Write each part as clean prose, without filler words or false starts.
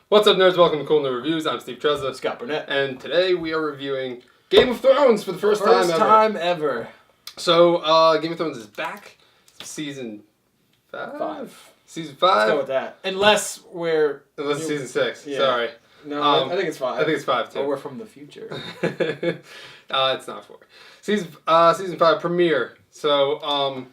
What's up, nerds? Welcome to Cool New Reviews. I'm Steve Trezza. Scott Burnett. And today we are reviewing Game of Thrones for the first time ever. So, Game of Thrones is back. Season 5? Season 5? Let's go with that. Unless it's Season 6. Yeah. Sorry. No, I think it's 5. I think it's 5, too. But we're from the future. It's not 4. Season 5 premiere. So,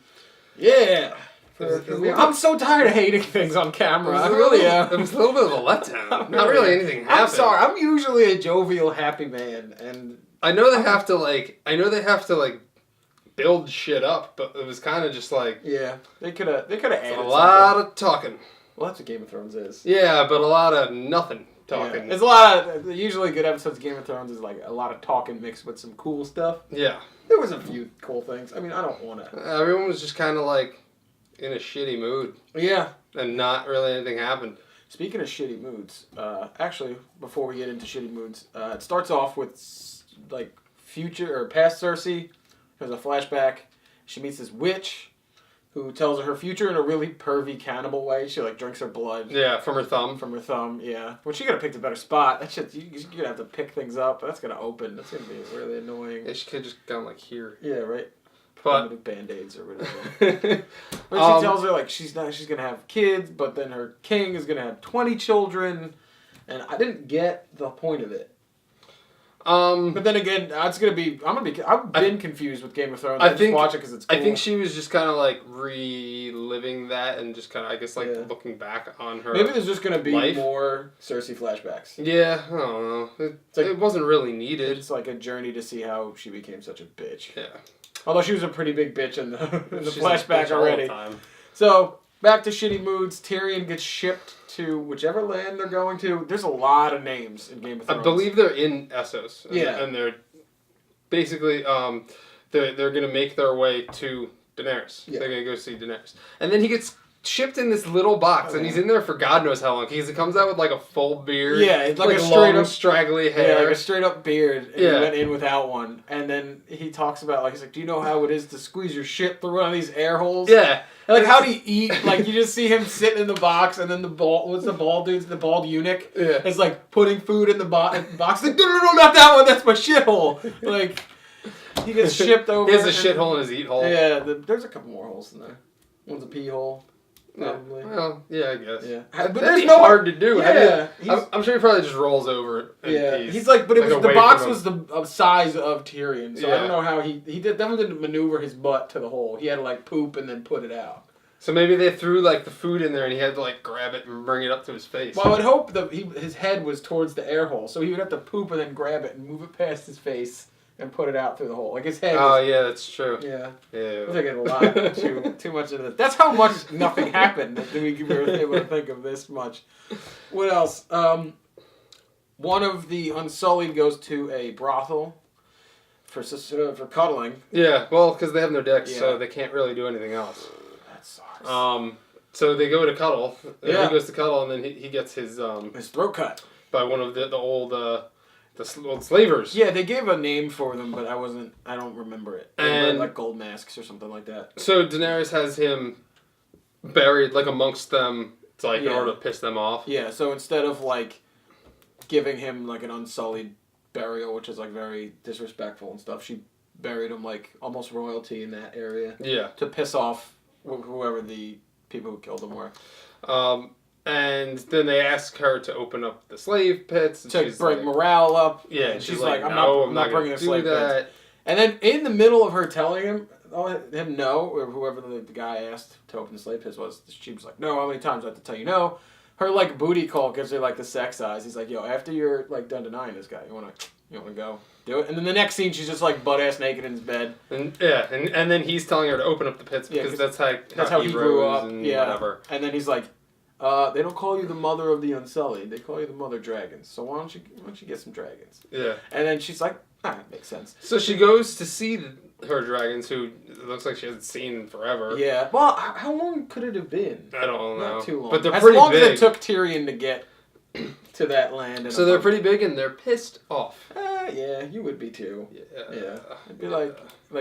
yeah. I'm so tired of hating things on camera. I really am. It was a little bit of a letdown. Not really anything happened. I'm sorry. I'm usually a jovial, happy man, and I know they have to build shit up, but it was kind of just like they could have added a lot of talking. Well, that's what Game of Thrones is. Yeah, but a lot of nothing talking. Yeah. There's a lot of usually good episodes of Game of Thrones is like a lot of talking mixed with some cool stuff. Yeah, there was a few cool things. I mean, I don't want to. Everyone was just kind of like in a shitty mood. Yeah, and not really anything happened. Speaking of shitty moods, actually, before we get into shitty moods, it starts off with like future or past Cersei. There's a flashback. She meets this witch who tells her future in a really pervy cannibal way. She like drinks her blood. Yeah, from her thumb. From her thumb, yeah. Well, she could have picked a better spot. That shit, you're gonna have to pick things up. That's gonna open. That's gonna be really annoying. Yeah, she could have just gone like here. Yeah, right. But Band-Aids or whatever. But she tells her like she's gonna have kids, but then her king is gonna have 20 children, and I didn't get the point of it. But then again, I've been confused with Game of Thrones. I just watch it because it's cool. I think she was just kind of like reliving that and just kind of, I guess, like looking back on her. Maybe there's just gonna be life. More Cersei flashbacks. Yeah, I don't know. It wasn't really needed. It's like a journey to see how she became such a bitch. Yeah. Although she was a pretty big bitch in the flashback already. All the time. So, back to shitty moods. Tyrion gets shipped to whichever land they're going to. There's a lot of names in Game of Thrones. I believe they're in Essos. Yeah. And they're basically, they're going to make their way to Daenerys. Yeah. They're going to go see Daenerys. And then he gets shipped in this little box, and he's in there for God knows how long. Because he comes out with like a full beard. Yeah, it's like a straight up straggly hair. Yeah, like a straight up beard. And he went in without one. And then he talks about he's like, do you know how it is to squeeze your shit through one of these air holes? Yeah. And like, how do you eat? Like, you just see him sitting in the box, and then the bald dude's the bald eunuch. Yeah. It's like putting food in the box. Like, no, not that one. That's my shithole. Like, he gets shipped over. He has a shithole in his eat hole. Yeah, there's a couple more holes in there. One's a pee hole. Probably. Well, yeah, I guess. Yeah. But that'd be hard to do. Yeah. I'm sure he probably just rolls over. And he's like, but the box was the size of Tyrion, so I don't know how he definitely didn't maneuver his butt to the hole. He had to like poop and then put it out. So maybe they threw like the food in there and he had to like grab it and bring it up to his face. Well, I would hope that his head was towards the air hole, so he would have to poop and then grab it and move it past his face and put it out through the hole. Like his head. Oh yeah, that's true. Yeah. Yeah. I think it's a lot too much into this. That's how much nothing happened that we were able to think of this much. What else? One of the Unsullied goes to a brothel for cuddling. Yeah, well, because they have no dicks, so they can't really do anything else. That sucks. So they go to cuddle. Yeah. He goes to cuddle, and then he gets his throat cut by one of the old old slavers. Yeah, they gave a name for them, but I don't remember it. They and like gold masks or something like that. So Daenerys has him buried like amongst them, in order to piss them off. Yeah, so instead of like giving him like an Unsullied burial, which is like very disrespectful and stuff, she buried him like almost royalty in that area. Yeah. To piss off whoever the people who killed him were. And then they ask her to open up the slave pits. To bring morale up. Yeah, and she's like, I'm no, not bringing the slave that. pits. And then in the middle of her telling him no, or whoever the guy asked to open the slave pits was, she was like, no, how many times do I have to tell you no? Her like booty call gives her like the sex eyes. He's like, yo, after you're like done denying this guy, you wanna go do it? And then the next scene, she's just like butt ass naked in his bed. And and then he's telling her to open up the pits because that's how he grew up. And whatever. And then he's like, they don't call you the mother of the Unsullied. They call you the mother dragons. So why don't you get some dragons? Yeah. And then she's like, it makes sense. So she goes to see her dragons, who it looks like she hasn't seen in forever. Yeah. Well, how long could it have been? I don't know. Not too long. But they're pretty big. As long as it took Tyrion to get to that land. So they're pretty big and they're pissed off. Yeah, you would be too. Yeah. It'd be like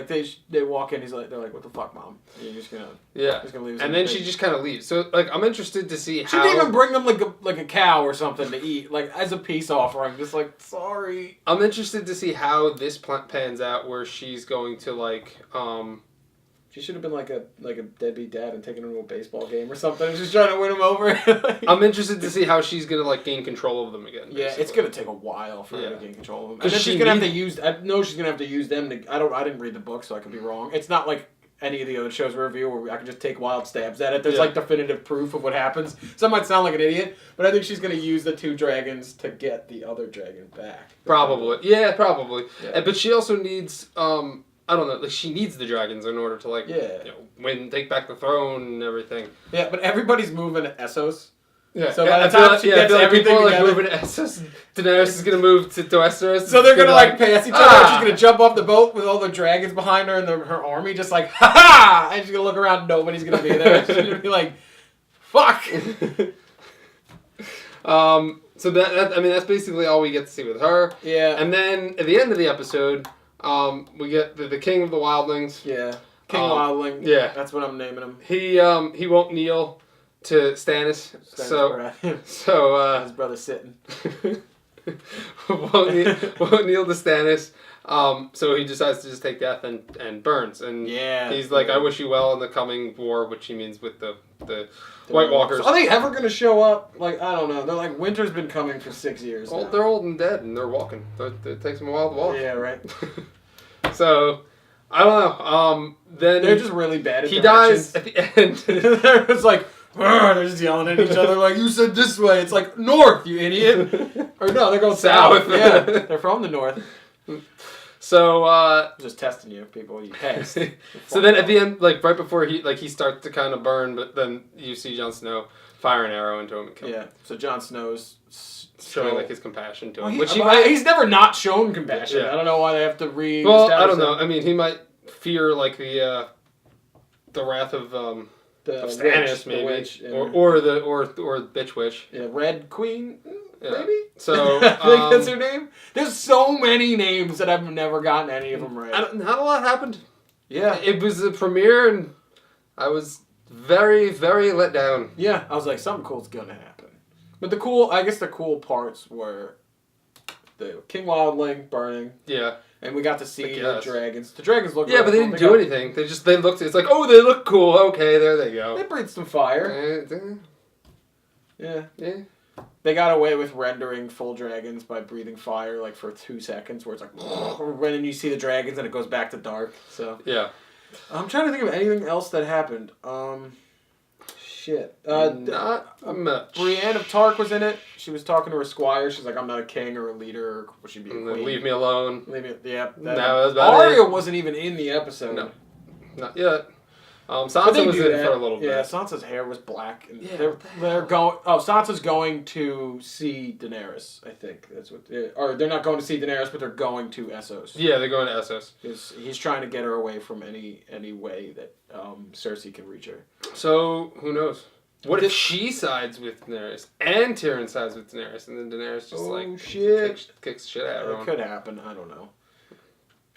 they walk in. They're like, what the fuck, mom? And you're just gonna leave. And then she just kind of leaves. So like, I'm interested to see how. She didn't even bring them like a cow or something to eat, like as a peace offering. Just like, sorry. I'm interested to see how this pans out, where she's going to like. She should have been like a deadbeat dad and taken him to a baseball game or something. Just trying to win him over. I'm interested to see how she's gonna like gain control of them again. Yeah, basically. it's gonna take a while for her to gain control of them. Because she's gonna have to use. I know she's gonna have to use them to. I didn't read the book, so I could be wrong. It's not like any of the other shows we review where I can just take wild stabs at it. There's like definitive proof of what happens. So I might sound like an idiot, but I think she's gonna use the 2 dragons to get the other dragon back. Probably. Yeah, probably. Yeah. But she also needs. I don't know. Like she needs the dragons in order to like, take back the throne and everything. Yeah, but everybody's moving to Essos. Yeah. So by the time she gets everything people together, like moving to Essos, Daenerys is gonna move to Westeros. So they're gonna like pass each other. She's gonna jump off the boat with all the dragons behind her and her army, just like ha ha. And she's gonna look around. Nobody's gonna be there. She's gonna be like, fuck. So that's basically all we get to see with her. Yeah. And then at the end of the episode. We get the King of the Wildlings. Yeah, King Wildling. Yeah, that's what I'm naming him. He won't kneel to Stannis. So his brother's sitting. won't kneel to Stannis. So he decides to just take death and burns. And he's like, I wish you well in the coming war, which he means with the White Walkers. Are they ever going to show up? Like, I don't know. They're like, winter's been coming for 6 years now. They're old and dead, and they're walking. It takes them a while to walk. Yeah, right. So, I don't know. Then they're just really bad at he dies at the end. They're just like, they're just yelling at each other like, you said this way. It's like, north, you idiot. Or no, they're going south. Yeah, they're from the north. So, just testing you, people. You passed. So then at the end, like right before he starts to kind of burn, but then you see Jon Snow fire an arrow into him and kill him. Yeah. So Jon Snow's showing like his compassion to him, he's never not shown compassion. Yeah. I don't know why they have to read. Well, I don't know. I mean, he might fear like the wrath of Stannis, maybe, witch, or the bitch witch. Yeah, Red Queen. Yeah. Maybe? So I think that's her name. There's so many names that I've never gotten any of them right. Not a lot happened. Yeah. It was the premiere, and I was very, very let down. Yeah, I was like, something cool's gonna happen. But the cool parts were the King Wildling burning. Yeah. And we got to see the dragons. The dragons look. Yeah, but they didn't do anything. They looked. It's like, oh, they look cool. Okay, there they go. They breathed some fire. Yeah. They got away with rendering full dragons by breathing fire like for 2 seconds, where it's like, when then you see the dragons and it goes back to dark. So yeah, I'm trying to think of anything else that happened. Shit. Not much. Brienne of Tark was in it. She was talking to her squire. She's like, I'm not a king or a leader, or would she be a queen? Leave me alone. Yeah. That Arya wasn't even in the episode. No, not yet. Sansa was in for a little bit. Yeah, Sansa's hair was black. And they're going. Oh, Sansa's going to see Daenerys. I think that's what. Or they're not going to see Daenerys, but they're going to Essos. Yeah, they're going to Essos. He's trying to get her away from any way that Cersei can reach her. So who knows? What if she sides with Daenerys and Tyrion sides with Daenerys, and then Daenerys just kicks shit out of everyone? It could happen. I don't know.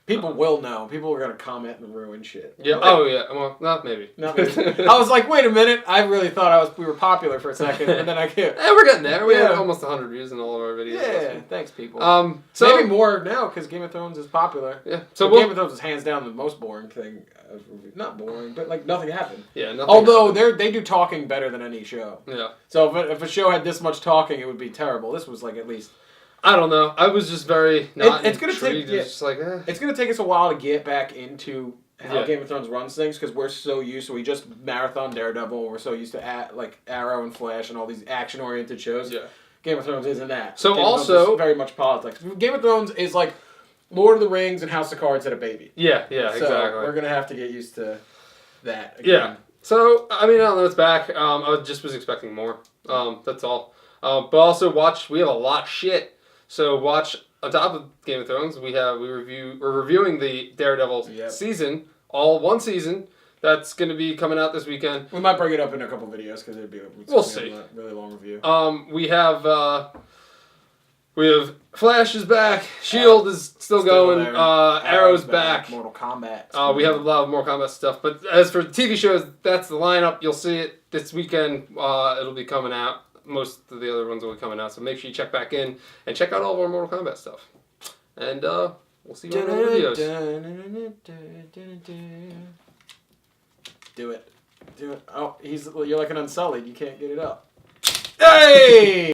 People will know. People are going to comment and ruin shit. Yeah. Oh, yeah. Well, not maybe. Not maybe. I was like, wait a minute. I really thought we were popular for a second, and then I can't. Yeah, we're getting there. We had almost 100 views in all of our videos. Yeah. Thanks, people. So maybe more now because Game of Thrones is popular. Yeah. So Game of Thrones is hands down the most boring thing. Not boring, but like nothing happened. Yeah. Nothing. Although they do talking better than any show. Yeah. So if a show had this much talking, it would be terrible. This was like at least. I don't know. I was just very it's gonna take. It's like it's gonna take us a while to get back into how Game of Thrones runs things because we're so used. We just marathon Daredevil. And we're so used to like Arrow and Flash and all these action oriented shows. Yeah. Game of Thrones isn't that. So Game also of Thrones is very much politics. Game of Thrones is like Lord of the Rings and House of Cards at a baby. Yeah. So exactly. We're gonna have to get used to that. Again. Yeah. So I mean, I don't know. It's back. I just was expecting more. That's all. But also we have a lot of shit. So watch on top of Game of Thrones. We're reviewing the Daredevil season, all one season. That's going to be coming out this weekend. We might bring it up in a couple videos because we'll see. A really long review. We have We have Flash is back. Shield is still going. Arrow's back. Mortal Kombat. We have a lot of Mortal Kombat stuff. But as for TV shows, that's the lineup. You'll see it this weekend. It'll be coming out. Most of the other ones will be coming out. So make sure you check back in and check out all of our Mortal Kombat stuff. And we'll see you on the videos. Do it. Oh, you're like an Unsullied. You can't get it up. Hey!